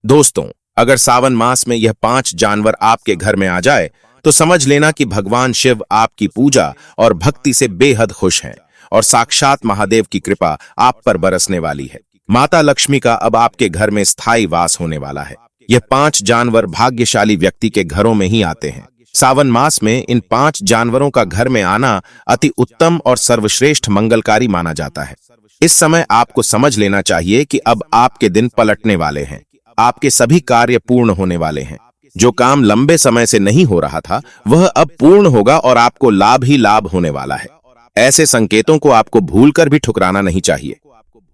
दोस्तों, अगर सावन मास में यह 5 जानवर आपके घर में आ जाए तो समझ लेना कि भगवान शिव आपकी पूजा और भक्ति से बेहद खुश हैं और साक्षात महादेव की कृपा आप पर बरसने वाली है। माता लक्ष्मी का अब आपके घर में स्थायी वास होने वाला है। यह 5 जानवर भाग्यशाली व्यक्ति के घरों में ही आते हैं। सावन मास में इन 5 जानवरों का घर में आना अति उत्तम और सर्वश्रेष्ठ मंगलकारी माना जाता है। इस समय आपको समझ लेना चाहिए कि अब आपके दिन पलटने वाले हैं। आपके सभी कार्य पूर्ण होने वाले हैं। जो काम लंबे समय से नहीं हो रहा था वह अब पूर्ण होगा और आपको लाभ ही लाभ होने वाला है। ऐसे संकेतों को आपको भूलकर भी ठुकराना नहीं चाहिए।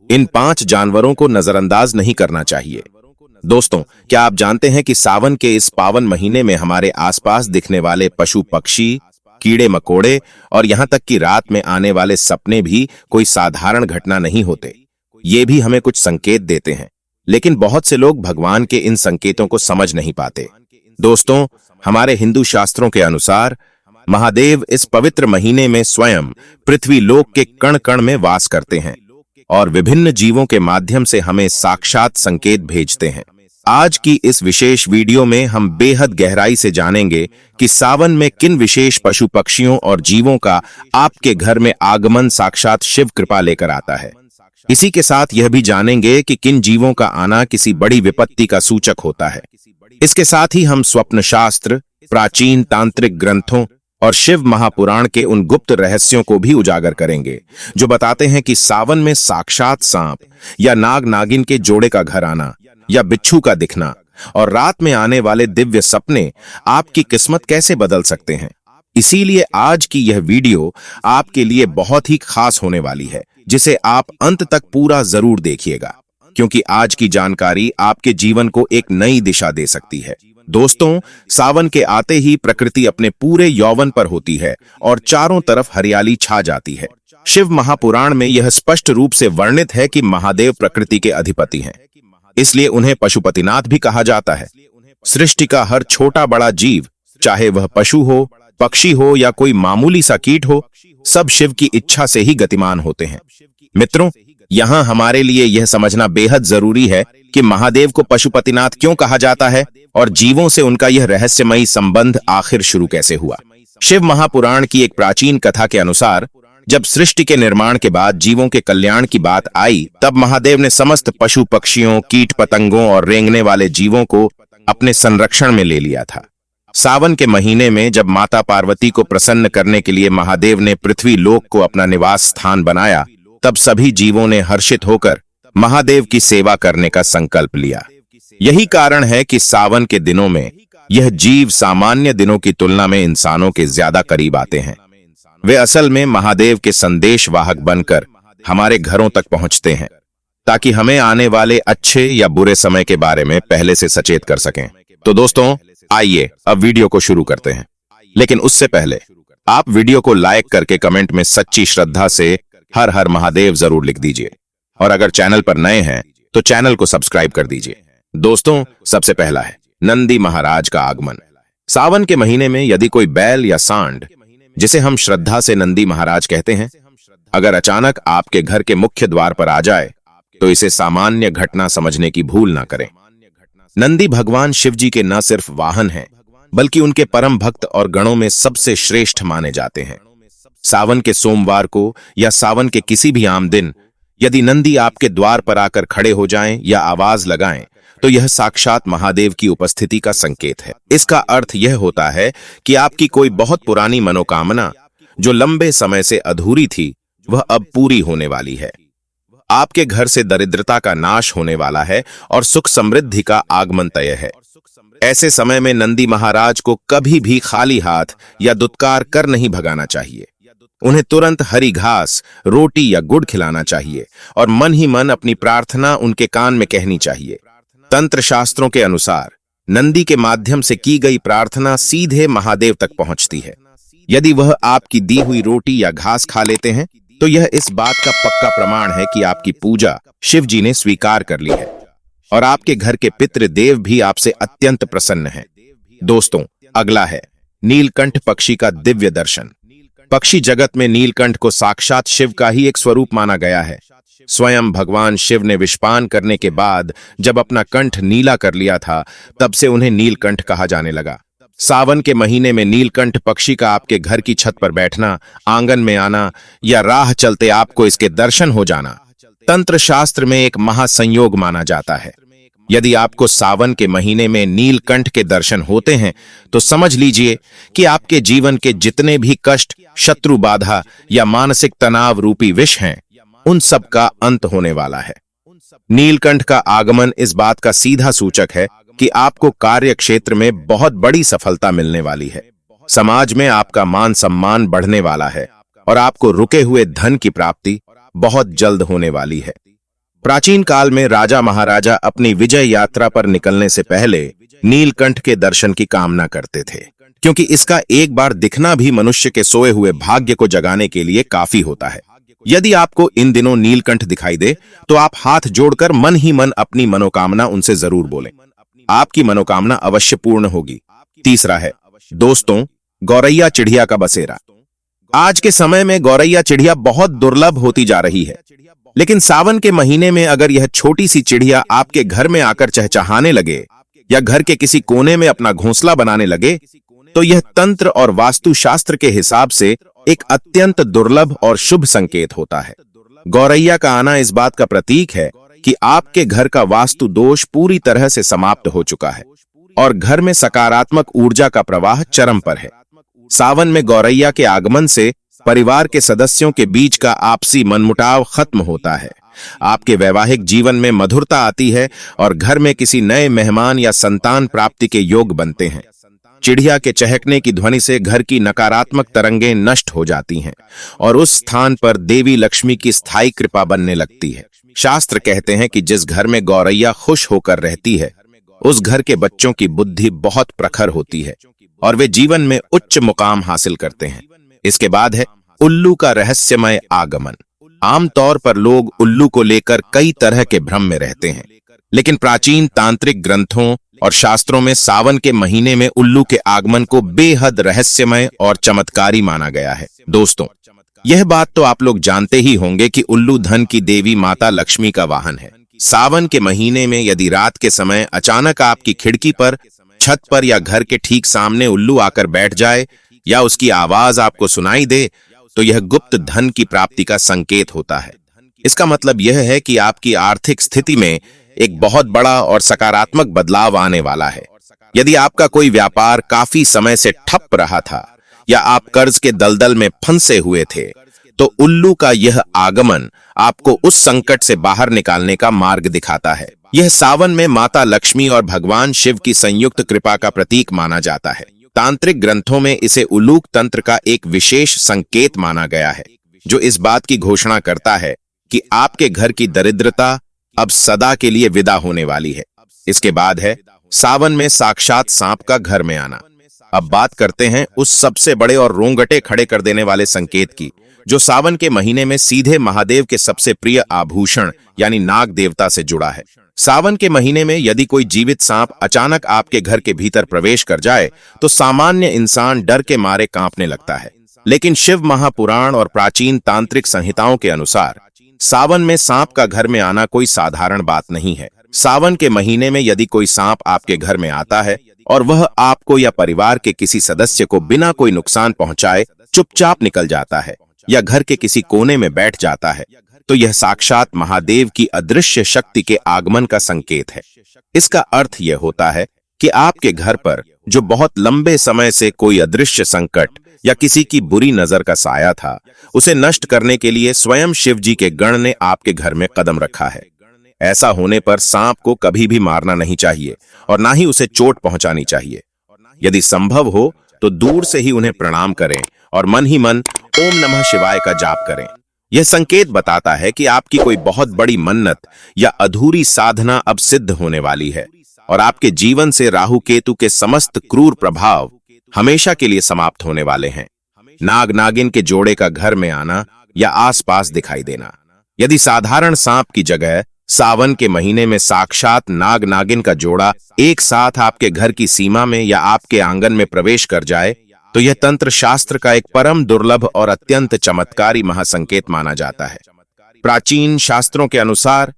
इन 5 जानवरों को नजरअंदाज नहीं करना चाहिए। दोस्तों, क्या आप जानते हैं कि सावन के इस पावन महीने में हमारे आसपास दिखने वाले पशु पक्षी, कीड़े मकोड़े और यहाँ तक कि रात में आने वाले सपने भी कोई साधारण घटना नहीं होते। ये भी हमें कुछ संकेत देते हैं, लेकिन बहुत से लोग भगवान के इन संकेतों को समझ नहीं पाते। दोस्तों, हमारे हिंदू शास्त्रों के अनुसार महादेव इस पवित्र महीने में स्वयं पृथ्वी लोक के कण कण में वास करते हैं और विभिन्न जीवों के माध्यम से हमें साक्षात संकेत भेजते हैं। आज की इस विशेष वीडियो में हम बेहद गहराई से जानेंगे कि सावन में किन विशेष पशु पक्षियों और जीवों का आपके घर में आगमन साक्षात शिव कृपा लेकर आता है। इसी के साथ यह भी जानेंगे कि किन जीवों का आना किसी बड़ी विपत्ति का सूचक होता है। इसके साथ ही हम स्वप्न शास्त्र, प्राचीन तांत्रिक ग्रंथों और शिव महापुराण के उन गुप्त रहस्यों को भी उजागर करेंगे जो बताते हैं कि सावन में साक्षात सांप या नाग नागिन के जोड़े का घर आना या बिच्छू का दिखना और रात में आने वाले दिव्य सपने आपकी किस्मत कैसे बदल सकते हैं। इसीलिए आज की यह वीडियो आपके लिए बहुत ही खास होने वाली है, जिसे आप अंत तक पूरा जरूर देखिएगा, क्योंकि आज की जानकारी आपके जीवन को एक नई दिशा दे सकती है। दोस्तों, सावन के आते ही प्रकृति अपने पूरे यौवन पर होती है और चारों तरफ हरियाली छा जाती है। शिव महापुराण में यह स्पष्ट रूप से वर्णित है कि महादेव प्रकृति के अधिपति हैं, इसलिए उन्हें पशुपतिनाथ भी कहा जाता है। सृष्टि का हर छोटा बड़ा जीव, चाहे वह पशु हो, पक्षी हो या कोई मामूली सा कीट हो, सब शिव की इच्छा से ही गतिमान होते हैं। मित्रों, यहाँ हमारे लिए यह समझना बेहद जरूरी है कि महादेव को पशुपतिनाथ क्यों कहा जाता है और जीवों से उनका यह रहस्यमयी संबंध आखिर शुरू कैसे हुआ। शिव महापुराण की एक प्राचीन कथा के अनुसार जब सृष्टि के निर्माण के बाद जीवों के कल्याण की बात आई, तब महादेव ने समस्त पशु पक्षियों, कीट पतंगों और रेंगने वाले जीवों को अपने संरक्षण में ले लिया था। सावन के महीने में जब माता पार्वती को प्रसन्न करने के लिए महादेव ने पृथ्वी लोक को अपना निवास स्थान बनाया, तब सभी जीवों ने हर्षित होकर महादेव की सेवा करने का संकल्प लिया। यही कारण है कि सावन के दिनों में यह जीव सामान्य दिनों की तुलना में इंसानों के ज्यादा करीब आते हैं। वे असल में महादेव के संदेश वाहक बनकर हमारे घरों तक पहुंचते हैं, ताकि हमें आने वाले अच्छे या बुरे समय के बारे में पहले से सचेत कर सकें। तो दोस्तों, आइए अब वीडियो को शुरू करते हैं। लेकिन उससे पहले आप वीडियो को लाइक करके कमेंट में सच्ची श्रद्धा से हर हर महादेव जरूर लिख दीजिए, और अगर चैनल पर नए हैं तो चैनल को सब्सक्राइब कर दीजिए। दोस्तों, सबसे पहला है नंदी महाराज का आगमन। सावन के महीने में यदि कोई बैल या सांड, जिसे हम श्रद्धा से नंदी महाराज कहते हैं, अगर अचानक आपके घर के मुख्य द्वार पर आ जाए तो इसे सामान्य घटना समझने की भूल ना करें। नंदी भगवान शिव जी के न सिर्फ वाहन हैं, बल्कि उनके परम भक्त और गणों में सबसे श्रेष्ठ माने जाते हैं। सावन के सोमवार को या सावन के किसी भी आम दिन यदि नंदी आपके द्वार पर आकर खड़े हो जाएं या आवाज लगाएं, तो यह साक्षात महादेव की उपस्थिति का संकेत है। इसका अर्थ यह होता है कि आपकी कोई बहुत पुरानी मनोकामना जो लंबे समय से अधूरी थी, वह अब पूरी होने वाली है। आपके घर से दरिद्रता का नाश होने वाला है और सुख समृद्धि का आगमन तय है। ऐसे समय में नंदी महाराज को कभी भी खाली हाथ या दुत्कार कर नहीं भगाना चाहिए। उन्हें तुरंत हरी घास, रोटी या गुड़ खिलाना चाहिए और मन ही मन अपनी प्रार्थना उनके कान में कहनी चाहिए। तंत्र शास्त्रों के अनुसार नंदी के माध्यम से की गई प्रार्थना सीधे महादेव तक पहुंचती है। यदि वह आपकी दी हुई रोटी या घास खा लेते हैं, तो यह इस बात का पक्का प्रमाण है कि आपकी पूजा शिव जी ने स्वीकार कर ली है और आपके घर के पितृदेव भी आपसे अत्यंत प्रसन्न हैं। दोस्तों, अगला है नीलकंठ पक्षी का दिव्य दर्शन। पक्षी जगत में नीलकंठ को साक्षात शिव का ही एक स्वरूप माना गया है। स्वयं भगवान शिव ने विषपान करने के बाद जब अपना कंठ नीला कर लिया था, तब से उन्हें नीलकंठ कहा जाने लगा। सावन के महीने में नीलकंठ पक्षी का आपके घर की छत पर बैठना, आंगन में आना या राह चलते आपको इसके दर्शन हो जाना तंत्र शास्त्र में एक महासंयोग माना जाता है। यदि आपको सावन के महीने में नीलकंठ के दर्शन होते हैं तो समझ लीजिए कि आपके जीवन के जितने भी कष्ट, शत्रु बाधा या मानसिक तनाव रूपी विष हैं, उन सब का अंत होने वाला है। नीलकंठ का आगमन इस बात का सीधा सूचक है कि आपको कार्य क्षेत्र में बहुत बड़ी सफलता मिलने वाली है। समाज में आपका मान सम्मान बढ़ने वाला है और आपको रुके हुए धन की प्राप्ति बहुत जल्द होने वाली है। प्राचीन काल में राजा महाराजा अपनी विजय यात्रा पर निकलने से पहले नीलकंठ के दर्शन की कामना करते थे, क्योंकि इसका एक बार दिखना भी मनुष्य के सोए हुए भाग्य को जगाने के लिए काफी होता है। यदि आपको इन दिनों नीलकंठ दिखाई दे तो आप हाथ जोड़कर मन ही मन अपनी मनोकामना उनसे जरूर बोलें। आपकी मनोकामना अवश्य पूर्ण होगी। तीसरा है, दोस्तों, गौरैया चिड़िया का बसेरा। आज के समय में गौरैया चिड़िया बहुत दुर्लभ होती जा रही है, लेकिन सावन के महीने में अगर यह छोटी सी चिड़िया आपके घर में आकर चहचहाने लगे या घर के किसी कोने में अपना घोंसला बनाने लगे तो यह तंत्र और वास्तुशास्त्र के हिसाब से एक अत्यंत दुर्लभ और शुभ संकेत होता है। गौरैया का आना इस बात का प्रतीक है कि आपके घर का वास्तु दोष पूरी तरह से समाप्त हो चुका है और घर में सकारात्मक ऊर्जा का प्रवाह चरम पर है। सावन में गौरैया के आगमन से परिवार के सदस्यों के बीच का आपसी मनमुटाव खत्म होता है। आपके वैवाहिक जीवन में मधुरता आती है और घर में किसी नए मेहमान या संतान प्राप्ति के योग बनते हैं। चिड़िया के चहकने की ध्वनि से घर की नकारात्मक तरंगें नष्ट हो जाती हैं और उस स्थान पर देवी लक्ष्मी की स्थायी कृपा बनने लगती है। शास्त्र कहते हैं कि जिस घर में गौरैया खुश होकर रहती है, उस घर के बच्चों की बुद्धि बहुत प्रखर होती है और वे जीवन में उच्च मुकाम हासिल करते हैं। इसके बाद है उल्लू का रहस्यमय आगमन। आमतौर पर लोग उल्लू को लेकर कई तरह के भ्रम में रहते हैं, लेकिन प्राचीन तांत्रिक ग्रंथों और शास्त्रों में सावन के महीने में उल्लू के आगमन को बेहद रहस्यमय और चमत्कारी माना गया है। दोस्तों, यह बात तो आप लोग जानते ही होंगे कि उल्लू धन की देवी माता लक्ष्मी का वाहन है। सावन के महीने में यदि रात के समय अचानक आपकी खिड़की पर, छत पर या घर के ठीक सामने उल्लू आकर बैठ जाए या उसकी आवाज आपको सुनाई दे तो यह गुप्त धन की प्राप्ति का संकेत होता है। इसका मतलब यह है कि आपकी आर्थिक स्थिति में एक बहुत बड़ा और सकारात्मक बदलाव आने वाला है। यदि आपका कोई व्यापार काफी समय से ठप रहा था या आप कर्ज के दलदल में फंसे हुए थे, तो उल्लू का यह आगमन आपको उस संकट से बाहर निकालने का मार्ग दिखाता है। यह सावन में माता लक्ष्मी और भगवान शिव की संयुक्त कृपा का प्रतीक माना जाता है। तांत्रिक ग्रंथों में इसे उलूक तंत्र का एक विशेष संकेत माना गया है, जो इस बात की घोषणा करता है कि आपके घर की दरिद्रता अब सदा के लिए विदा होने वाली है। इसके बाद है सावन में साक्षात सांप का घर में आना। अब बात करते हैं उस सबसे बड़े और रोंगटे खड़े कर देने वाले संकेत की, जो सावन के महीने में सीधे महादेव के सबसे प्रिय आभूषण यानी नाग देवता से जुड़ा है। सावन के महीने में यदि कोई जीवित सांप अचानक आपके घर के भीतर प्रवेश कर जाए तो सामान्य इंसान डर के मारे कांपने लगता है, लेकिन शिव महापुराण और प्राचीन तांत्रिक संहिताओं के अनुसार सावन में सांप का घर में आना कोई साधारण बात नहीं है। सावन के महीने में यदि कोई सांप आपके घर में आता है और वह आपको या परिवार के किसी सदस्य को बिना कोई नुकसान पहुंचाए चुपचाप निकल जाता है या घर के किसी कोने में बैठ जाता है, तो यह साक्षात महादेव की अदृश्य शक्ति के आगमन का संकेत है। इसका अर्थ यह होता है कि आपके घर पर जो बहुत लंबे समय से कोई अदृश्य संकट या किसी की बुरी नजर का साया था, उसे नष्ट करने के लिए स्वयं शिव जी के गण ने आपके घर में कदम रखा है। ऐसा होने पर सांप को कभी भी मारना नहीं चाहिए और ना ही उसे चोट पहुंचानी चाहिए। यदि संभव हो तो दूर से ही उन्हें प्रणाम करें और मन ही मन ओम नमः शिवाय का जाप करें। यह संकेत बताता है कि आपकी कोई बहुत बड़ी मन्नत या अधूरी साधना अब सिद्ध होने वाली है और आपके जीवन से राहु केतु के समस्त क्रूर प्रभाव हमेशा के लिए समाप्त होने वाले हैं। नाग नागिन के जोड़े का घर में आना या आसपास दिखाई देना। यदि साधारण सांप की जगह सावन के महीने में साक्षात नाग नागिन का जोड़ा एक साथ आपके घर की सीमा में या आपके आंगन में प्रवेश कर जाए, तो यह तंत्र शास्त्र का एक परम दुर्लभ और अत्यंत चमत्कारी महासंकेत माना जाता है। प्राचीन शास्त्रों के अनुसार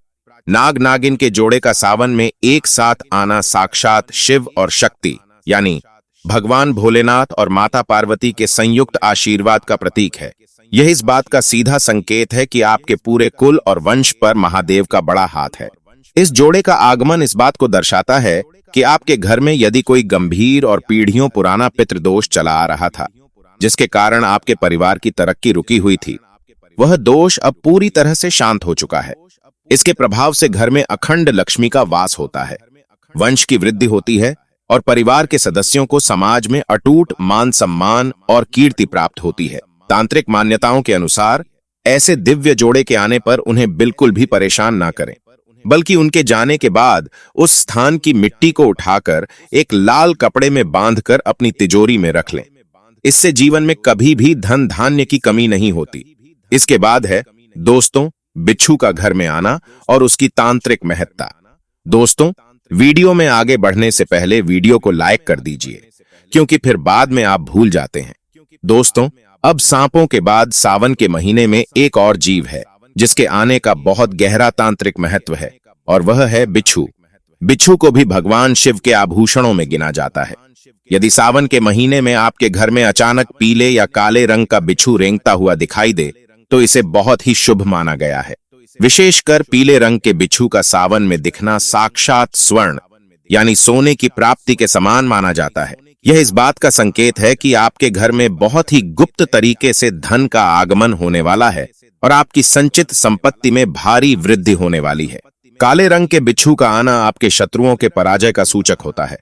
नाग नागिन के जोड़े का सावन में एक साथ आना साक्षात शिव और शक्ति यानी भगवान भोलेनाथ और माता पार्वती के संयुक्त आशीर्वाद का प्रतीक है। यह इस बात का सीधा संकेत है कि आपके पूरे कुल और वंश पर महादेव का बड़ा हाथ है। इस जोड़े का आगमन इस बात को दर्शाता है कि आपके घर में यदि कोई गंभीर और पीढ़ियों पुराना पितृदोष चला आ रहा था, जिसके कारण आपके परिवार की तरक्की रुकी हुई थी, वह दोष अब पूरी तरह से शांत हो चुका है। इसके प्रभाव से घर में अखंड लक्ष्मी का वास होता है, वंश की वृद्धि होती है और परिवार के सदस्यों को समाज में अटूट मान सम्मान और कीर्ति प्राप्त होती है। तांत्रिक मान्यताओं के अनुसार ऐसे दिव्य जोड़े के आने पर उन्हें बिल्कुल भी परेशान ना करें, बल्कि उनके जाने के बाद उस स्थान की मिट्टी को उठाकर एक लाल कपड़े में बांधकर अपनी तिजोरी में रख लें। इससे जीवन में कभी भी धन धान्य की कमी नहीं होती। इसके बाद है दोस्तों, बिच्छू का घर में आना और उसकी तांत्रिक महत्ता। दोस्तों, वीडियो में आगे बढ़ने से पहले वीडियो को लाइक कर दीजिए, क्योंकि फिर बाद में आप भूल जाते हैं। दोस्तों, अब सांपों के बाद सावन के महीने में एक और जीव है जिसके आने का बहुत गहरा तांत्रिक महत्व है, और वह है बिच्छू। बिच्छू को भी भगवान शिव के आभूषणों में गिना जाता है। यदि सावन के महीने में आपके घर में अचानक पीले या काले रंग का बिच्छू रेंगता हुआ दिखाई दे, तो इसे बहुत ही शुभ माना गया है। विशेषकर पीले रंग के बिच्छू का सावन में दिखना साक्षात स्वर्ण यानी सोने की प्राप्ति के समान माना जाता है। यह इस बात का संकेत है कि आपके घर में बहुत ही गुप्त तरीके से धन का आगमन होने वाला है और आपकी संचित संपत्ति में भारी वृद्धि होने वाली है। काले रंग के बिच्छू का आना आपके शत्रुओं के पराजय का सूचक होता है।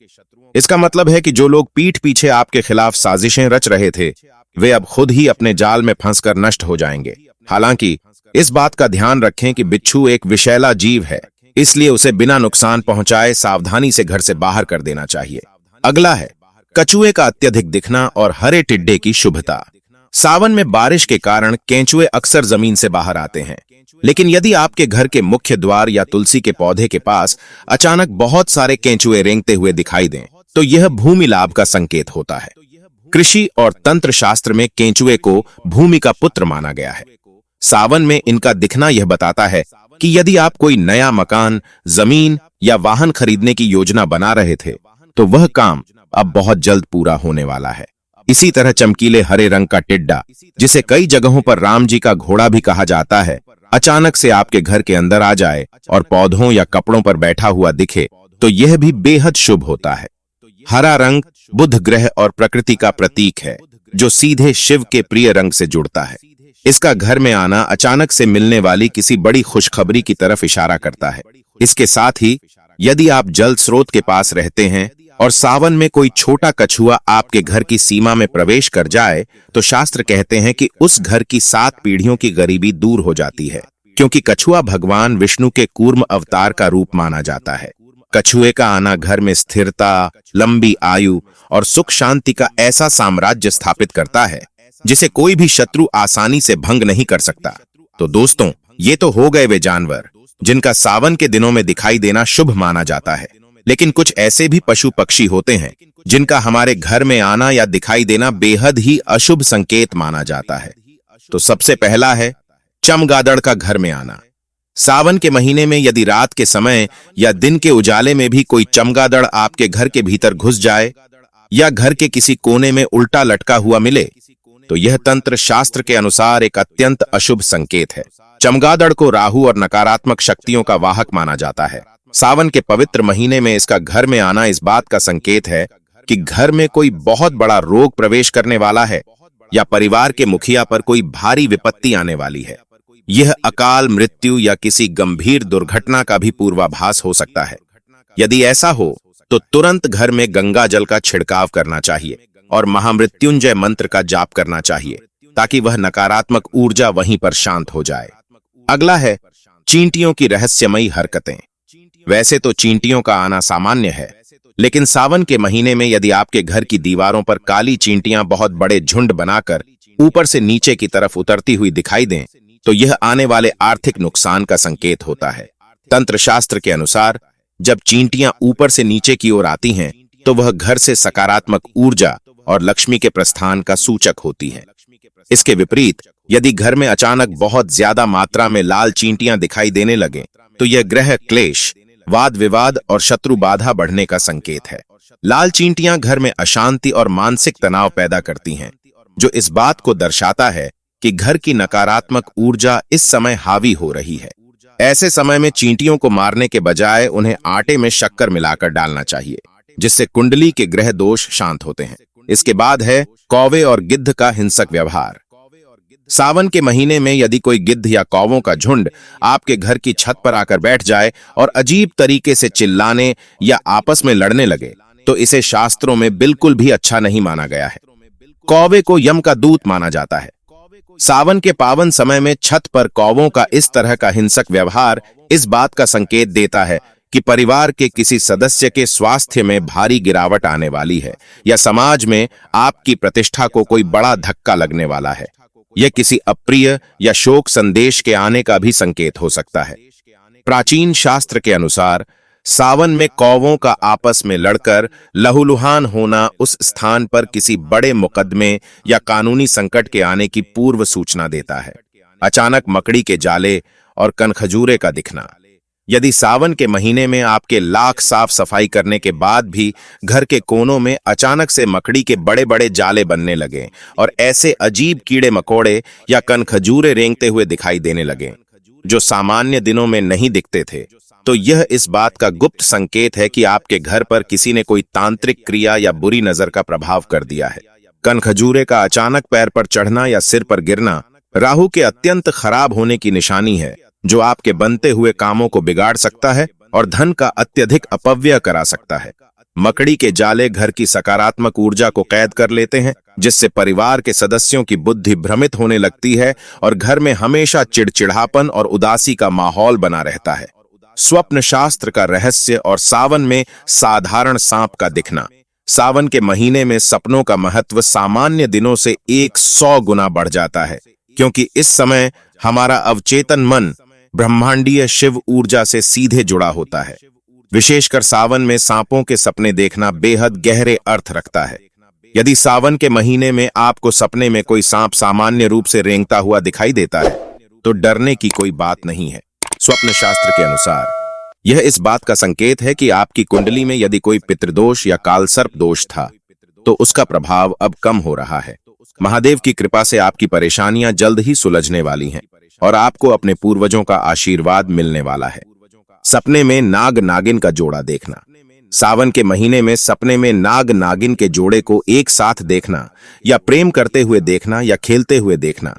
इसका मतलब है कि जो लोग पीठ पीछे आपके खिलाफ साजिशें रच रहे थे, वे अब खुद ही अपने जाल में फंसकर नष्ट हो जाएंगे। हालांकि इस बात का ध्यान रखें कि बिच्छू एक विषैला जीव है, इसलिए उसे बिना नुकसान पहुंचाए सावधानी से घर से बाहर कर देना चाहिए। अगला है कछुए का अत्यधिक दिखना और हरे टिड्डे की शुभता। सावन में बारिश के कारण केंचुए अक्सर जमीन से बाहर आते हैं, लेकिन यदि आपके घर के मुख्य द्वार या तुलसी के पौधे के पास अचानक बहुत सारे केंचुए रेंगते हुए दिखाई दें, तो यह भूमि लाभ का संकेत होता है। कृषि और तंत्र शास्त्र में केंचुए को भूमि का पुत्र माना गया है। सावन में इनका दिखना यह बताता है कि यदि आप कोई नया मकान, जमीन या वाहन खरीदने की योजना बना रहे थे, तो वह काम अब बहुत जल्द पूरा होने वाला है। इसी तरह चमकीले हरे रंग का टिड्डा, जिसे कई जगहों पर राम जी का घोड़ा भी कहा जाता है, अचानक से आपके घर के अंदर आ जाए और पौधों या कपड़ों पर बैठा हुआ दिखे, तो यह भी बेहद शुभ होता है। हरा रंग बुध ग्रह और प्रकृति का प्रतीक है, जो सीधे शिव के प्रिय रंग से जुड़ता है। इसका घर में आना अचानक से मिलने वाली किसी बड़ी खुशखबरी की तरफ इशारा करता है। इसके साथ ही यदि आप जल स्रोत के पास रहते हैं और सावन में कोई छोटा कछुआ आपके घर की सीमा में प्रवेश कर जाए, तो शास्त्र कहते हैं कि उस घर की 7 पीढ़ियों की गरीबी दूर हो जाती है, क्योंकि कछुआ भगवान विष्णु के कूर्म अवतार का रूप माना जाता है। कछुए का आना घर में स्थिरता, लंबी आयु और सुख शांति का ऐसा साम्राज्य स्थापित करता है जिसे कोई भी शत्रु आसानी से भंग नहीं कर सकता। तो दोस्तों, ये तो हो गए वे जानवर जिनका सावन के दिनों में दिखाई देना शुभ माना जाता है, लेकिन कुछ ऐसे भी पशु पक्षी होते हैं जिनका हमारे घर में आना या दिखाई देना बेहद ही अशुभ संकेत माना जाता है। तो सबसे पहला है चमगादड़ का घर में आना। सावन के महीने में यदि रात के समय या दिन के उजाले में भी कोई चमगादड़ आपके घर के भीतर घुस जाए या घर के किसी कोने में उल्टा लटका हुआ मिले, तो यह तंत्र शास्त्र के अनुसार एक अत्यंत अशुभ संकेत है। चमगादड़ को राहु और नकारात्मक शक्तियों का वाहक माना जाता है। सावन के पवित्र महीने में इसका घर में आना इस बात का संकेत है कि घर में कोई बहुत बड़ा रोग प्रवेश करने वाला है या परिवार के मुखिया पर कोई भारी विपत्ति आने वाली है। यह अकाल मृत्यु या किसी गंभीर दुर्घटना का भी पूर्वाभास हो सकता है। यदि ऐसा हो तो तुरंत घर में गंगा जल का छिड़काव करना चाहिए और महामृत्युंजय मंत्र का जाप करना चाहिए, ताकि वह नकारात्मक ऊर्जा वहीं पर शांत हो जाए। अगला है चींटियों की रहस्यमयी हरकतें। वैसे तो चींटियों का आना सामान्य है, लेकिन सावन के महीने में यदि आपके घर की दीवारों पर काली चींटियां बहुत बड़े झुंड बनाकर ऊपर से नीचे की तरफ उतरती हुई दिखाई दें, तो यह आने वाले आर्थिक नुकसान का संकेत होता है। तंत्र शास्त्र के अनुसार जब चींटियां ऊपर से नीचे की ओर आती हैं, तो वह घर से सकारात्मक ऊर्जा और लक्ष्मी के प्रस्थान का सूचक होती है। इसके विपरीत यदि घर में अचानक बहुत ज्यादा मात्रा में लाल चींटियां दिखाई देने लगे तो यह ग्रह क्लेश, वाद विवाद और शत्रु बाधा बढ़ने का संकेत है। लाल चींटियां घर में अशांति और मानसिक तनाव पैदा करती हैं, जो इस बात को दर्शाता है कि घर की नकारात्मक ऊर्जा इस समय हावी हो रही है। ऐसे समय में चींटियों को मारने के बजाय उन्हें आटे में शक्कर मिलाकर डालना चाहिए, जिससे कुंडली के ग्रह दोष शांत होते हैं। इसके बाद है कौवे और गिद्ध का हिंसक व्यवहार। सावन के महीने में यदि कोई गिद्ध या कौवों का झुंड आपके घर की छत पर आकर बैठ जाए और अजीब तरीके से चिल्लाने या आपस में लड़ने लगे, तो इसे शास्त्रों में बिल्कुल भी अच्छा नहीं माना गया है। कौवे को यम का दूत माना जाता है। सावन के पावन समय में छत पर कौवों का इस तरह का हिंसक व्यवहार इस बात का संकेत देता है कि परिवार के किसी सदस्य के स्वास्थ्य में भारी गिरावट आने वाली है या समाज में आपकी प्रतिष्ठा को कोई बड़ा धक्का लगने वाला है। यह किसी अप्रिय या शोक संदेश के आने का भी संकेत हो सकता है। प्राचीन शास्त्र के अनुसार सावन में कौवों का आपस में लड़कर लहूलुहान होना उस स्थान पर किसी बड़े मुकदमे या कानूनी संकट के आने की पूर्व सूचना देता है। अचानक मकड़ी के जाले और कनखजूरे का दिखना। यदि सावन के महीने में आपके लाख साफ सफाई करने के बाद भी घर के कोनों में अचानक से मकड़ी के बड़े बड़े जाले बनने लगे और ऐसे अजीब कीड़े मकोड़े या कनखजूरे रेंगते हुए दिखाई देने लगे, जो सामान्य दिनों में नहीं दिखते थे, तो यह इस बात का गुप्त संकेत है कि आपके घर पर किसी ने कोई तांत्रिक क्रिया या बुरी नजर का प्रभाव कर दिया है। कनखजूरे का अचानक पैर पर चढ़ना या सिर पर गिरना राहु के अत्यंत खराब होने की निशानी है, जो आपके बनते हुए कामों को बिगाड़ सकता है और धन का अत्यधिक अपव्यय करा सकता है। मकड़ी के जाले घर की सकारात्मक ऊर्जा को कैद कर लेते हैं, जिससे परिवार के सदस्यों की बुद्धि भ्रमित होने लगती है और घर में हमेशा चिड़चिड़ापन और उदासी का माहौल बना रहता है। स्वप्न शास्त्र का रहस्य और सावन में साधारण सांप का दिखना। सावन के महीने में सपनों का महत्व सामान्य दिनों से 100 गुना बढ़ जाता है, क्योंकि इस समय हमारा अवचेतन मन ब्रह्मांडीय शिव ऊर्जा से सीधे जुड़ा होता है। विशेषकर सावन में सांपों के सपने देखना बेहद गहरे अर्थ रखता है। यदि सावन के महीने में आपको सपने में कोई सांप सामान्य रूप से रेंगता हुआ दिखाई देता है, तो डरने की कोई बात नहीं है। स्वप्न शास्त्र के अनुसार यह इस बात का संकेत है कि आपकी कुंडली में यदि कोई पितृदोष या कालसर्प दोष था, तो उसका प्रभाव अब कम हो रहा है। महादेव की कृपा से आपकी परेशानियां जल्द ही सुलझने वाली हैं और आपको अपने पूर्वजों का आशीर्वाद मिलने वाला है। सपने में नाग नागिन का जोड़ा देखना। सावन के महीने में सपने में नाग नागिन के जोड़े को एक साथ देखना या प्रेम करते हुए देखना या खेलते हुए देखना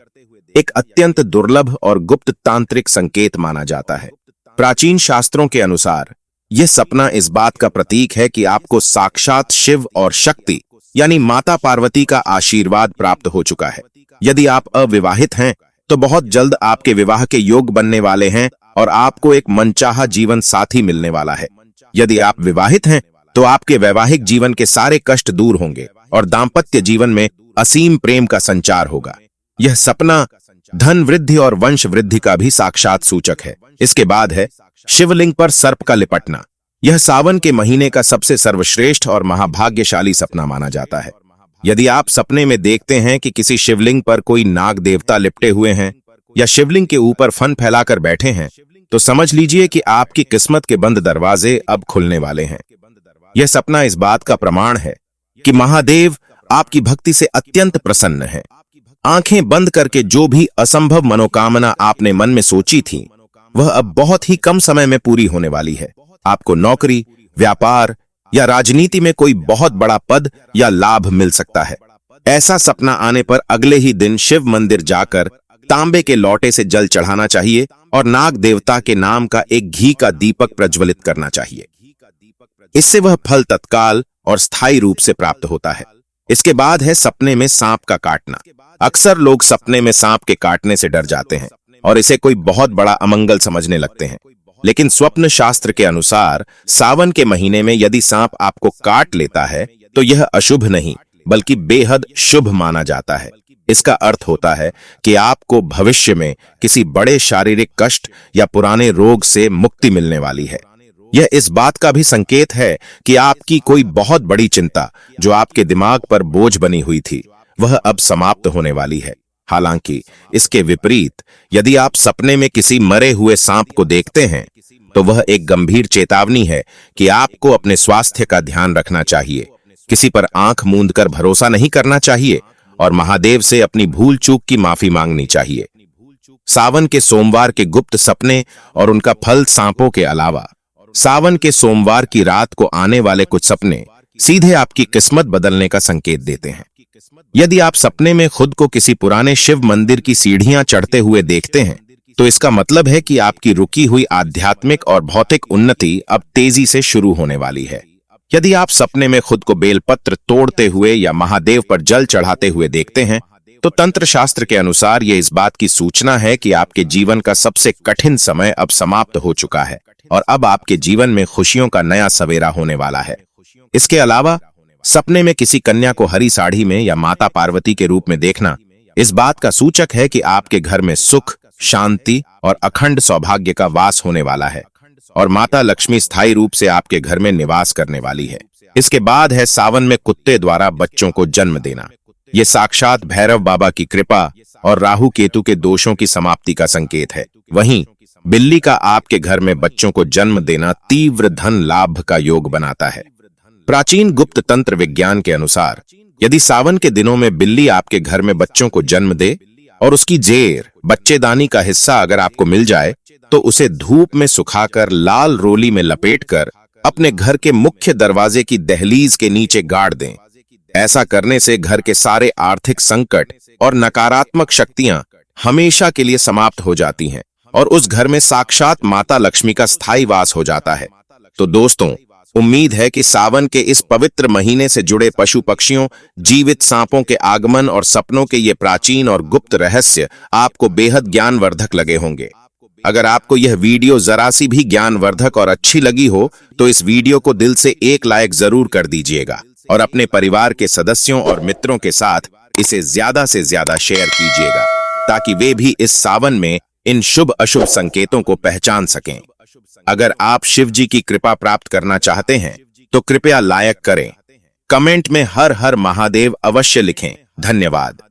एक अत्यंत दुर्लभ और गुप्त तांत्रिक संकेत माना जाता है। प्राचीन शास्त्रों के अनुसार यह सपना इस बात का प्रतीक है कि आपको साक्षात शिव और शक्ति यानी माता पार्वती का आशीर्वाद प्राप्त हो चुका है। यदि आप अविवाहित हैं तो बहुत जल्द आपके विवाह के योग बनने वाले हैं और आपको एक मनचाहा जीवन साथी मिलने वाला है। यदि आप विवाहित हैं तो आपके वैवाहिक जीवन के सारे कष्ट दूर होंगे और दाम्पत्य जीवन में असीम प्रेम का संचार होगा। यह सपना धन वृद्धि और वंश वृद्धि का भी साक्षात सूचक है। इसके बाद है शिवलिंग पर सर्प का लिपटना। यह सावन के महीने का सबसे सर्वश्रेष्ठ और महाभाग्यशाली सपना माना जाता है। यदि आप सपने में देखते हैं कि किसी शिवलिंग पर कोई नाग देवता लिपटे हुए हैं या शिवलिंग के ऊपर फन फैलाकर बैठे हैं, तो समझ लीजिए कि आपकी किस्मत के बंद दरवाजे अब खुलने वाले हैं। यह सपना इस बात का प्रमाण है कि महादेव आपकी भक्ति से अत्यंत प्रसन्न है। आंखें बंद करके जो भी असंभव मनोकामना आपने मन में सोची थी, वह अब बहुत ही कम समय में पूरी होने वाली है। आपको नौकरी, व्यापार या राजनीति में कोई बहुत बड़ा पद या लाभ मिल सकता है। ऐसा सपना आने पर अगले ही दिन शिव मंदिर जाकर तांबे के लोटे से जल चढ़ाना चाहिए और नाग देवता के नाम का एक घी का दीपक प्रज्वलित करना चाहिए। इससे वह फल तत्काल और स्थायी रूप से प्राप्त होता है। इसके बाद है सपने में सांप का काटना। अक्सर लोग सपने में सांप के काटने से डर जाते हैं और इसे कोई बहुत बड़ा अमंगल समझने लगते हैं, लेकिन स्वप्न शास्त्र के अनुसार सावन के महीने में यदि सांप आपको काट लेता है तो यह अशुभ नहीं बल्कि बेहद शुभ माना जाता है। इसका अर्थ होता है कि आपको भविष्य में किसी बड़े शारीरिक कष्ट या पुराने रोग से मुक्ति मिलने वाली है। यह इस बात का भी संकेत है कि आपकी कोई बहुत बड़ी चिंता जो आपके दिमाग पर बोझ बनी हुई थी, वह अब समाप्त होने वाली है। हालांकि इसके विपरीत यदि आप सपने में किसी मरे हुए सांप को देखते हैं तो वह एक गंभीर चेतावनी है कि आपको अपने स्वास्थ्य का ध्यान रखना चाहिए, किसी पर आंख मूंदकर भरोसा नहीं करना चाहिए और महादेव से अपनी भूल चूक की माफी मांगनी चाहिए। सावन के सोमवार के गुप्त सपने और उनका फल सांपों के अलावा सावन के सोमवार की रात को आने वाले कुछ सपने सीधे आपकी किस्मत बदलने का संकेत देते हैं। यदि आप सपने में खुद को किसी पुराने शिव मंदिर की सीढ़ियां चढ़ते हुए देखते हैं तो इसका मतलब है कि आपकी रुकी हुई आध्यात्मिक और भौतिक उन्नति अब तेजी से शुरू होने वाली है। यदि आप सपने में खुद को बेलपत्र तोड़ते हुए या महादेव पर जल चढ़ाते हुए देखते हैं तो तंत्र शास्त्र के अनुसार यह इस बात की सूचना है कि आपके जीवन का सबसे कठिन समय अब समाप्त हो चुका है और अब आपके जीवन में खुशियों का नया सवेरा होने वाला है। इसके अलावा सपने में किसी कन्या को हरी साड़ी में या माता पार्वती के रूप में देखना इस बात का सूचक है कि आपके घर में सुख, शांति और अखंड सौभाग्य का वास होने वाला है और माता लक्ष्मी स्थायी रूप से आपके घर में निवास करने वाली है। इसके बाद है सावन में कुत्ते द्वारा बच्चों को जन्म देना। ये साक्षात भैरव बाबा की कृपा और राहु केतु के दोषों की समाप्ति का संकेत है। वहीं बिल्ली का आपके घर में बच्चों को जन्म देना तीव्र धन लाभ का योग बनाता है। प्राचीन गुप्त तंत्र विज्ञान के अनुसार यदि सावन के दिनों में बिल्ली आपके घर में बच्चों को जन्म दे और उसकी जेर बच्चेदानी का हिस्सा अगर आपको मिल जाए तो उसे धूप में सुखाकर लाल रोली में लपेटकर अपने घर के मुख्य दरवाजे की दहलीज के नीचे गाड़ दें। ऐसा करने से घर के सारे आर्थिक संकट और नकारात्मक शक्तियां हमेशा के लिए समाप्त हो जाती हैं और उस घर में साक्षात माता लक्ष्मी का स्थायी वास हो जाता है। तो दोस्तों, उम्मीद है कि सावन के इस पवित्र महीने से जुड़े पशु पक्षियों, जीवित सांपों के आगमन और सपनों के ये प्राचीन और गुप्त रहस्य आपको बेहद ज्ञानवर्धक लगे होंगे। अगर आपको यह वीडियो जरा सी भी ज्ञानवर्धक और अच्छी लगी हो तो इस वीडियो को दिल से एक लाइक जरूर कर दीजिएगा और अपने परिवार के सदस्यों और मित्रों के साथ इसे ज्यादा से ज्यादा शेयर कीजिएगा ताकि वे भी इस सावन में इन शुभ अशुभ संकेतों को पहचान सकें। अगर आप शिव जी की कृपा प्राप्त करना चाहते हैं तो कृपया लाइक करें, कमेंट में हर हर महादेव अवश्य लिखें। धन्यवाद।